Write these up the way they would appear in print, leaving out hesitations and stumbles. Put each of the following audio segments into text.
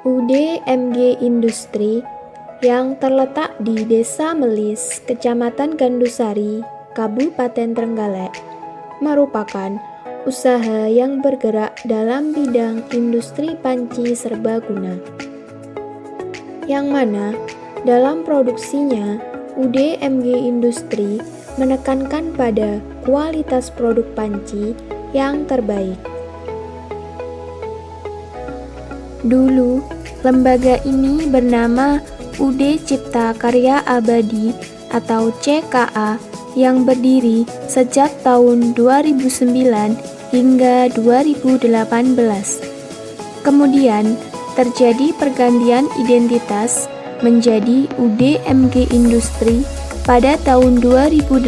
UDMG Industri yang terletak di Desa Melis, Kecamatan Gandusari, Kabupaten Trenggalek, merupakan usaha yang bergerak dalam bidang industri panci serbaguna, yang mana dalam produksinya UDMG Industri menekankan pada kualitas produk panci yang terbaik. Dulu, lembaga ini bernama UD Cipta Karya Abadi atau CKA yang berdiri sejak tahun 2009 hingga 2018. Kemudian, terjadi pergantian identitas menjadi UDMG Industri pada tahun 2018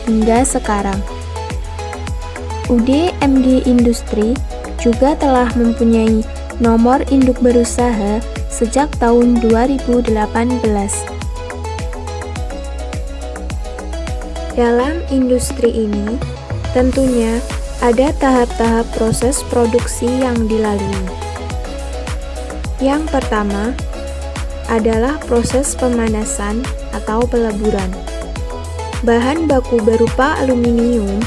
hingga sekarang. UDMG Industri juga telah mempunyai nomor induk berusaha sejak tahun 2018. Dalam industri ini, tentunya ada tahap-tahap proses produksi yang dilalui. Yang pertama adalah proses pemanasan atau peleburan. Bahan baku berupa aluminium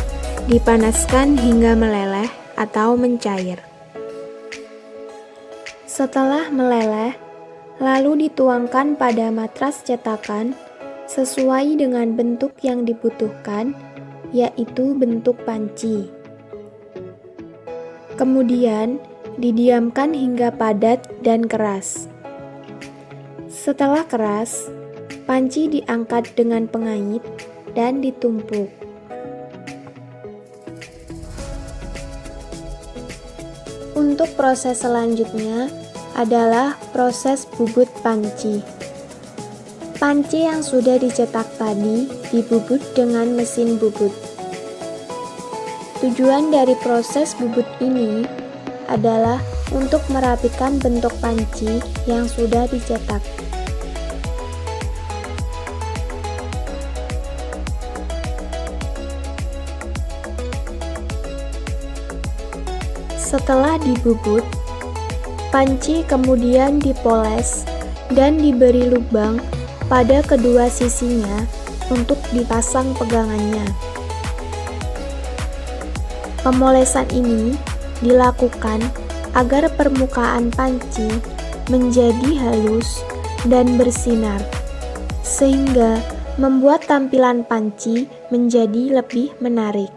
dipanaskan hingga meleleh atau mencair. Setelah meleleh, lalu dituangkan pada matras cetakan sesuai dengan bentuk yang dibutuhkan, yaitu bentuk panci. Kemudian, didiamkan hingga padat dan keras. Setelah keras, panci diangkat dengan pengait dan ditumpuk. Untuk proses selanjutnya adalah proses bubut panci. Panci yang sudah dicetak tadi dibubut dengan mesin bubut. Tujuan dari proses bubut ini adalah untuk merapikan bentuk panci yang sudah dicetak. Setelah dibubut, panci kemudian dipoles dan diberi lubang pada kedua sisinya untuk dipasang pegangannya. Pemolesan ini dilakukan agar permukaan panci menjadi halus dan bersinar, sehingga membuat tampilan panci menjadi lebih menarik.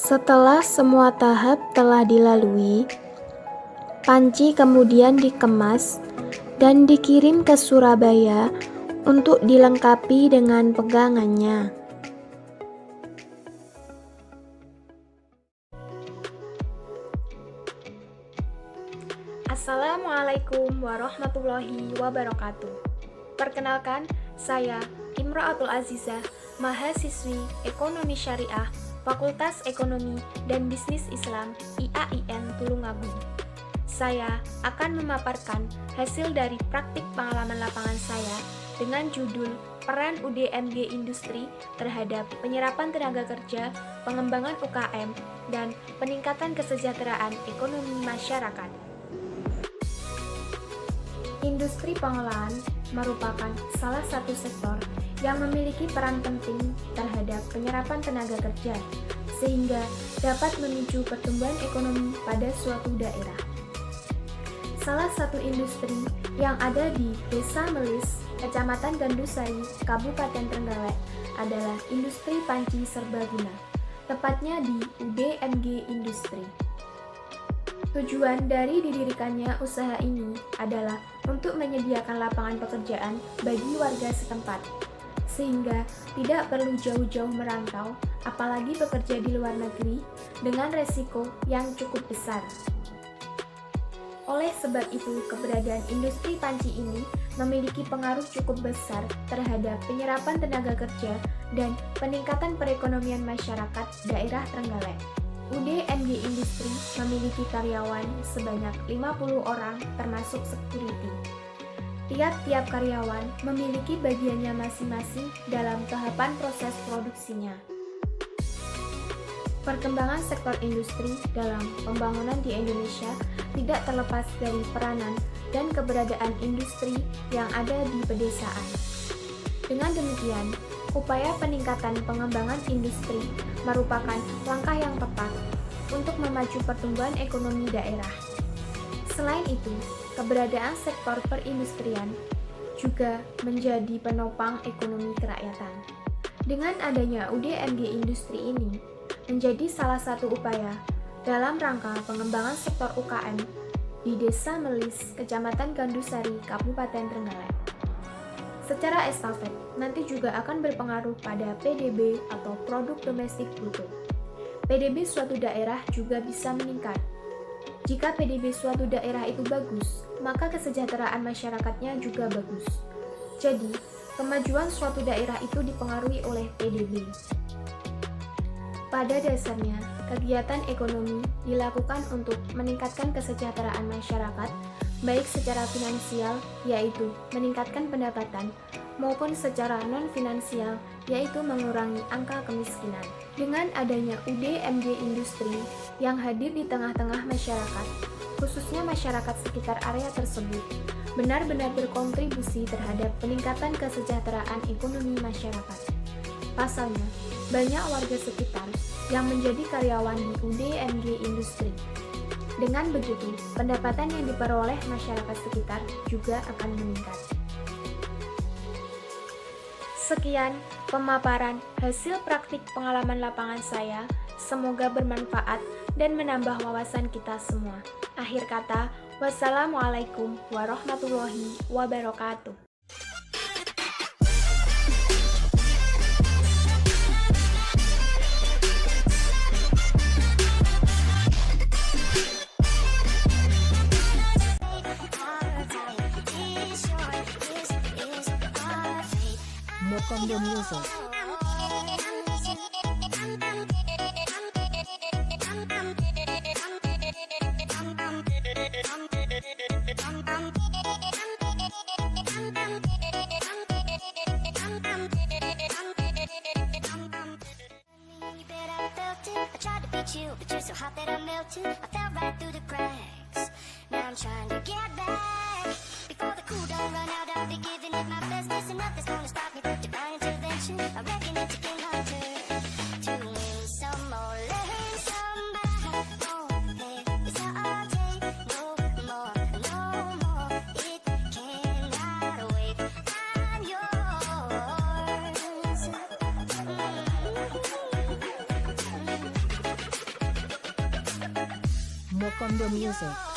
Setelah semua tahap telah dilalui, panci kemudian dikemas dan dikirim ke Surabaya untuk dilengkapi dengan pegangannya. Assalamualaikum warahmatullahi wabarakatuh. Perkenalkan, saya Imro'atul Azizah, mahasiswi Ekonomi Syariah Fakultas Ekonomi dan Bisnis Islam IAIN Tulungagung. Saya akan memaparkan hasil dari praktik pengalaman lapangan saya dengan judul Peran UDMG Industri terhadap penyerapan tenaga kerja, pengembangan UKM, dan peningkatan kesejahteraan ekonomi masyarakat. Industri pengolahan merupakan salah satu sektor yang memiliki peran penting terhadap penyerapan tenaga kerja, sehingga dapat memicu pertumbuhan ekonomi pada suatu daerah. Salah satu industri yang ada di Desa Melis, Kecamatan Gandusari, Kabupaten Trenggalek adalah industri panci serbaguna, tepatnya di UDMG Industri. Tujuan dari didirikannya usaha ini adalah untuk menyediakan lapangan pekerjaan bagi warga setempat, sehingga tidak perlu jauh-jauh merantau, apalagi bekerja di luar negeri dengan resiko yang cukup besar. Oleh sebab itu, keberadaan industri panci ini memiliki pengaruh cukup besar terhadap penyerapan tenaga kerja dan peningkatan perekonomian masyarakat daerah Trenggalek. UDMG Industri memiliki karyawan sebanyak 50 orang termasuk security. Tiap-tiap karyawan memiliki bagiannya masing-masing dalam tahapan proses produksinya. Perkembangan sektor industri dalam pembangunan di Indonesia tidak terlepas dari peranan dan keberadaan industri yang ada di pedesaan. Dengan demikian, upaya peningkatan pengembangan industri merupakan langkah yang tepat untuk memacu pertumbuhan ekonomi daerah. Selain itu, keberadaan sektor perindustrian juga menjadi penopang ekonomi kerakyatan. Dengan adanya UDMG Industri ini, menjadi salah satu upaya dalam rangka pengembangan sektor UKM di Desa Melis, Kecamatan Gandusari, Kabupaten Trenggalek. Secara estafet, nanti juga akan berpengaruh pada PDB atau produk domestik bruto. PDB suatu daerah juga bisa meningkat. Jika PDB suatu daerah itu bagus, maka kesejahteraan masyarakatnya juga bagus. Jadi, kemajuan suatu daerah itu dipengaruhi oleh PDB. Pada dasarnya, kegiatan ekonomi dilakukan untuk meningkatkan kesejahteraan masyarakat, baik secara finansial, yaitu meningkatkan pendapatan, maupun secara non-finansial, yaitu mengurangi angka kemiskinan. Dengan adanya UDMG Industri yang hadir di tengah-tengah masyarakat, khususnya masyarakat sekitar area tersebut, benar-benar berkontribusi terhadap peningkatan kesejahteraan ekonomi masyarakat. Pasalnya, banyak warga sekitar yang menjadi karyawan di UDMG Industri. Dengan begitu, pendapatan yang diperoleh masyarakat sekitar juga akan meningkat. Sekian pemaparan hasil praktik pengalaman lapangan saya. Semoga bermanfaat dan menambah wawasan kita semua. Akhir kata, wassalamualaikum warahmatullahi wabarakatuh. Mokondo Music. But you're so hot that I melted. I fell right through the cracks. Now I'm trying to get back. Before the cool don't run out, I'll be giving it my best. There's nothing's gonna stop me but divine intervention. I reckon it's a game hunter. To win some or learn some by oh, hey, it's all take no more, no more. It cannot wait. I'm yours. Mokondo Music.